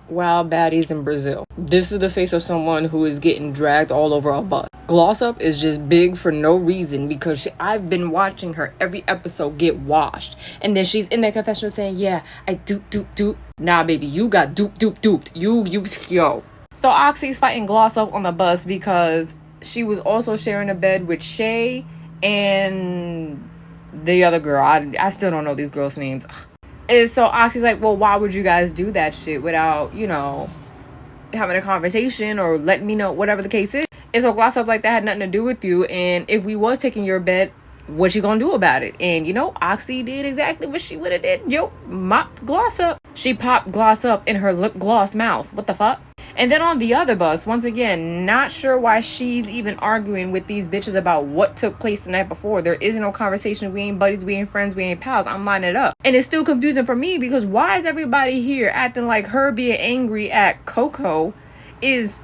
Wow, baddies in Brazil. This is the face of someone who is getting dragged all over a bus. Gloss Up is just big for no reason because I've been watching her every episode get washed. And then she's in that confessional saying, yeah, I dupe. Nah, baby, you got duped. You, yo. So Oxy's fighting Gloss Up on the bus because she was also sharing a bed with Shay and the other girl. I still don't know these girls' names. Ugh. And so Oxy's like, well, why would you guys do that shit without, having a conversation or letting me know, whatever the case is? And so Gloss Up like that had nothing to do with you. And if we was taking your bed, what you gonna do about it? And Oxy did exactly what she would have did. Mopped Gloss Up. She popped Gloss Up in her lip gloss mouth. What the fuck? And then on the other bus, once again, not sure why she's even arguing with these bitches about what took place the night before. There is no conversation. We ain't buddies, we ain't friends, we ain't pals. I'm lining it up. And it's still confusing for me because why is everybody here acting like her being angry at Coco is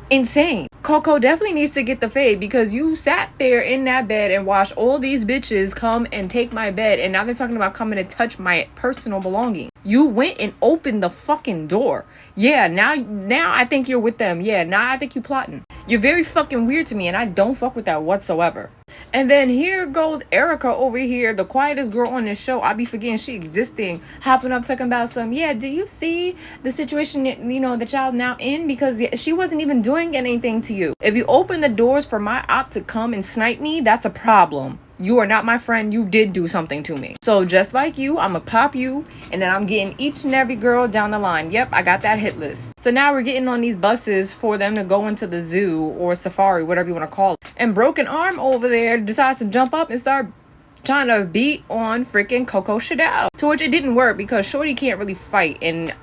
insane? Coco definitely needs to get the fade because you sat there in that bed and watched all these bitches come and take my bed, and now they're talking about coming to touch my personal belongings. You went and opened the fucking door. Yeah, now I think you're with them. Yeah, now I think you plotting. You're very fucking weird to me, and I don't fuck with that whatsoever. And then here goes Erica over here, the quietest girl on this show. I be forgetting she existing, hopping up talking about some, yeah, do you see the situation that y'all now in? Because she wasn't even doing anything to you. If you open the doors for my op to come and snipe me, that's a problem. You are not my friend. You did do something to me. So just like you, I'm going to pop you. And then I'm getting each and every girl down the line. Yep, I got that hit list. So now we're getting on these buses for them to go into the zoo or safari, whatever you want to call it. And Broken Arm over there decides to jump up and start trying to beat on freaking Coco Chanel. To which it didn't work because Shorty can't really fight. And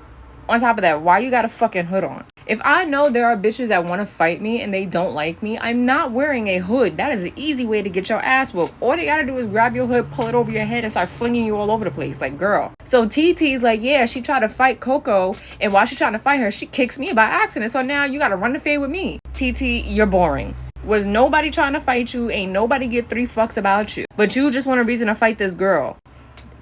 on top of that, why you got a fucking hood on? If I know there are bitches that want to fight me and they don't like me, I'm not wearing a hood. That is an easy way to get your ass whooped. All they gotta do is grab your hood, pull it over your head, and start flinging you all over the place. Like, girl. So TT's like, yeah, she tried to fight Coco, and while she's trying to fight her, she kicks me by accident. So now you gotta run the fade with me. TT, you're boring. Was nobody trying to fight you? Ain't nobody get 3 fucks about you. But you just want a reason to fight this girl.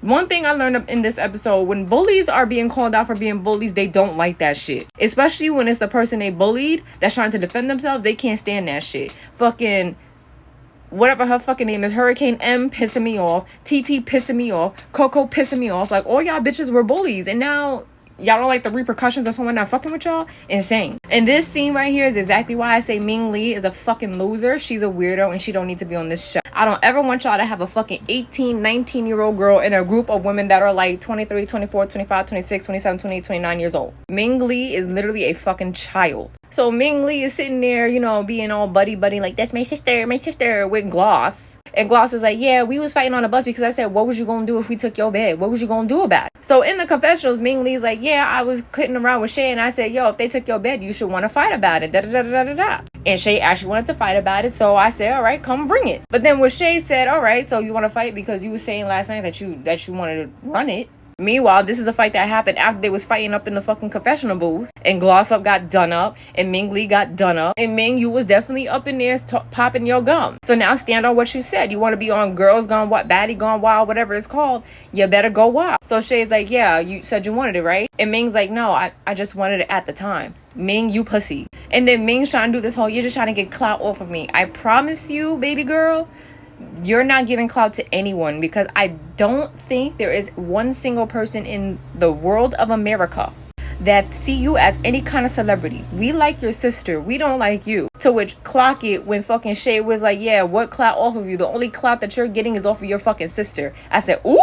One thing I learned in this episode, when bullies are being called out for being bullies, they don't like that shit. Especially when it's the person they bullied that's trying to defend themselves. They can't stand that shit. Fucking whatever her fucking name is, Hurricane M pissing me off, TT pissing me off, Coco pissing me off. Like, all y'all bitches were bullies, and now y'all don't like the repercussions of someone not fucking with y'all? Insane. And this scene right here is exactly why I say Ming Lee is a fucking loser. She's a weirdo and she don't need to be on this show. I don't ever want y'all to have a fucking 18, 19-year-old girl in a group of women that are like 23, 24, 25, 26, 27, 28, 29 years old. Ming Lee is literally a fucking child. So Ming Lee is sitting there, being all buddy, like, that's my sister, with Gloss. And Gloss is like, yeah, we was fighting on the bus because I said, what was you going to do if we took your bed? What was you going to do about it? So in the confessionals, Ming Lee's like, yeah, I was kidding around with Shay and I said, yo, if they took your bed, you should want to fight about it. Da-da-da-da-da-da. And Shay actually wanted to fight about it. So I said, all right, come bring it. But then when Shay said, all right, so you want to fight because you were saying last night that you wanted to run it. Meanwhile, this is a fight that happened after they was fighting up in the fucking confessional booth. And Gloss Up got done up. And Ming Lee got done up. And Ming, you was definitely up in there popping your gum. So now stand on what you said. You want to be on Girls Gone Wild, Baddie Gone Wild, whatever it's called. You better go wild. So Shay's like, yeah, you said you wanted it, right? And Ming's like, no, I just wanted it at the time. Ming, you pussy. And then Ming's trying to do this whole, you're just trying to get clout off of me. I promise you, baby girl, you're not giving clout to anyone because I don't think there is one single person in the world of America that see you as any kind of celebrity. We like your sister. We don't like you. To which clock it when fucking Shay was like, yeah, what clout off of you? The only clout that you're getting is off of your fucking sister. I said, ooh.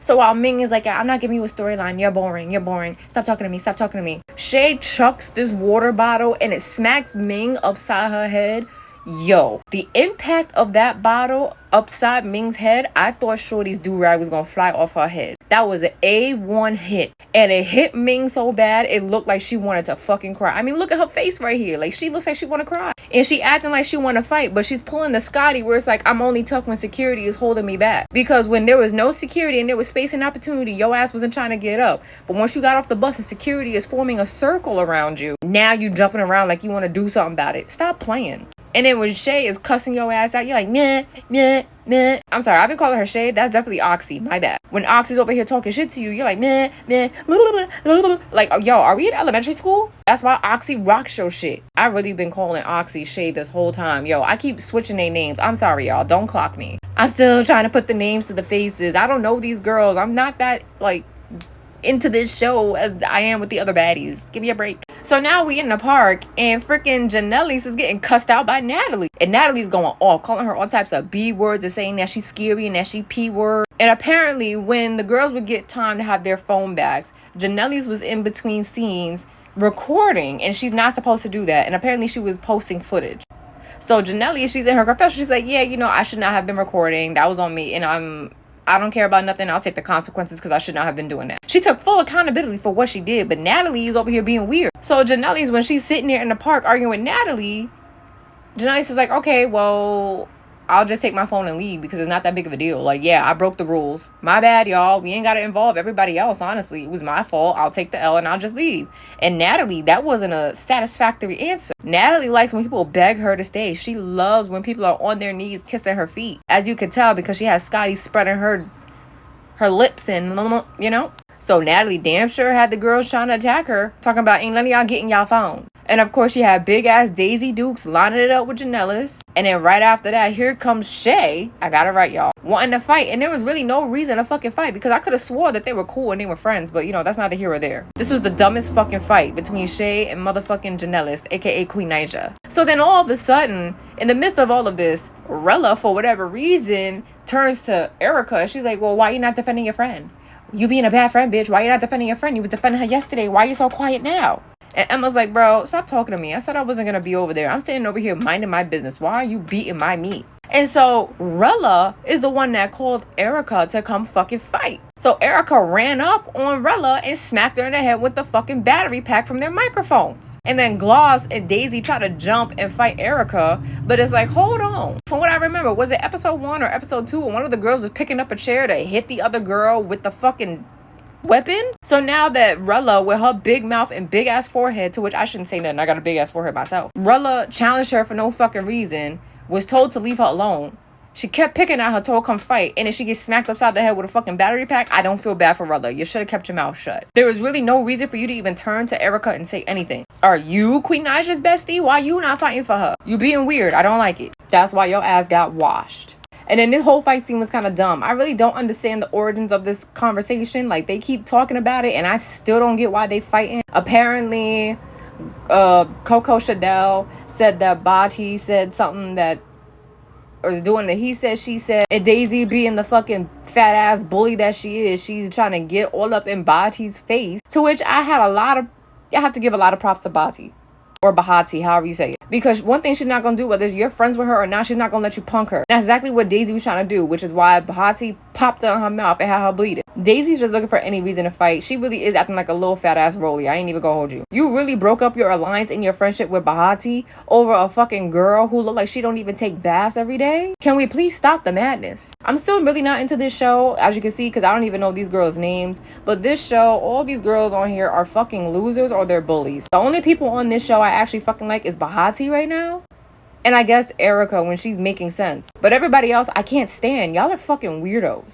So while Ming is like, I'm not giving you a storyline. You're boring. Stop talking to me. Shay chucks this water bottle and it smacks Ming upside her head. Yo, the impact of that bottle upside Ming's head, I thought Shorty's do-rag was gonna fly off her head. That was an A1 hit. And it hit Ming so bad, it looked like she wanted to fucking cry. I mean, look at her face right here. Like, she looks like she wanna cry. And she acting like she wanna fight, but she's pulling the Scotty where it's like, I'm only tough when security is holding me back. Because when there was no security and there was space and opportunity, your ass wasn't trying to get up. But once you got off the bus and security is forming a circle around you, now you jumping around like you wanna do something about it. Stop playing. And then when Shay is cussing your ass out, you're like, meh, meh, meh. I'm sorry, I've been calling her Shay. That's definitely Oxy. My bad. When Oxy's over here talking shit to you, you're like, meh, meh, like, yo, are we in elementary school? That's why Oxy rocks your shit. I've really been calling Oxy Shay this whole time. Yo, I keep switching their names. I'm sorry, y'all. Don't clock me. I'm still trying to put the names to the faces. I don't know these girls. I'm not that, like, into this show as I am with the other baddies. Give me a break. So now we in the park and freaking Janelle's is getting cussed out by Natalie. And Natalie's going off, calling her all types of B words and saying that she's scary and that she P word. And apparently when the girls would get time to have their phone bags, Janelle's was in between scenes recording, and she's not supposed to do that. And apparently she was posting footage. So Janelle, she's in her confession. She's like, yeah, I should not have been recording. That was on me. And I don't care about nothing. I'll take the consequences because I should not have been doing that. She took full accountability for what she did. But Natalie is over here being weird. So Janelle's, when she's sitting there in the park arguing with Natalie, Janelle's is like, okay, well, I'll just take my phone and leave because it's not that big of a deal. Like, yeah, I broke the rules. My bad, y'all. We ain't got to involve everybody else, honestly. It was my fault. I'll take the L and I'll just leave. And Natalie, that wasn't a satisfactory answer. Natalie likes when people beg her to stay. She loves when people are on their knees kissing her feet. As you can tell, because she has Scotty spreading her lips and, So Natalie damn sure had the girls trying to attack her, talking about ain't none of y'all getting y'all phone. And of course, she had big ass Daisy Dukes lining it up with Janelle's. And then right after that, here comes Shay. I got it right, y'all. Wanting to fight. And there was really no reason to fucking fight because I could have swore that they were cool and they were friends. But, that's neither here or there. This was the dumbest fucking fight between Shay and motherfucking Janelle's, aka Queen Naija. So then all of a sudden, in the midst of all of this, Rella, for whatever reason, turns to Erica. She's like, well, why you not defending your friend? You being a bad friend, bitch. Why you not defending your friend? You was defending her yesterday. Why you so quiet now? And Emma's like, bro, stop talking to me. I said I wasn't going to be over there. I'm standing over here minding my business. Why are you beating my meat? And so Rella is the one that called Erica to come fucking fight. So Erica ran up on Rella and smacked her in the head with the fucking battery pack from their microphones. And then Gloss and Daisy try to jump and fight Erica. But it's like, hold on. From what I remember, was it episode 1 or episode 2 when one of the girls was picking up a chair to hit the other girl with the fucking weapon? So now that Rella, with her big mouth and big ass forehead, to which I shouldn't say nothing, I got a big ass forehead myself, Rella challenged her for no fucking reason, was told to leave her alone. She kept picking at her, told her come fight, and then she gets smacked upside the head with a fucking battery pack. I don't feel bad for Rella. You should have kept your mouth shut. There was really no reason for you to even turn to Erica and say anything. Are you Queen Naija's bestie? Why you not fighting for her? You being weird. I don't like it. That's why your ass got washed. And then this whole fight scene was kind of dumb. I really don't understand the origins of this conversation. Like, they keep talking about it, and I still don't get why they fighting. Apparently, Coco Chanel said that Bati said something that, or doing the he said, she said, and Daisy being the fucking fat ass bully that she is, she's trying to get all up in Bati's face. To which I have to give a lot of props to Bati. Or Bahati, however you say it. Because one thing she's not going to do, whether you're friends with her or not, she's not going to let you punk her. That's exactly what Daisy was trying to do, which is why Bahati popped on her mouth and had her bleeding. Daisy's just looking for any reason to fight. She really is acting like a little fat ass Rolly. I ain't even gonna hold you. You really broke up your alliance and your friendship with Bahati over a fucking girl who look like she don't even take baths every day? Can we please stop the madness? I'm still really not into this show, as you can see, because I don't even know these girls' names. But this show, all these girls on here are fucking losers or they're bullies. The only people on this show I actually fucking like is Bahati right now. And I guess Erica when she's making sense. But everybody else, I can't stand. Y'all are fucking weirdos.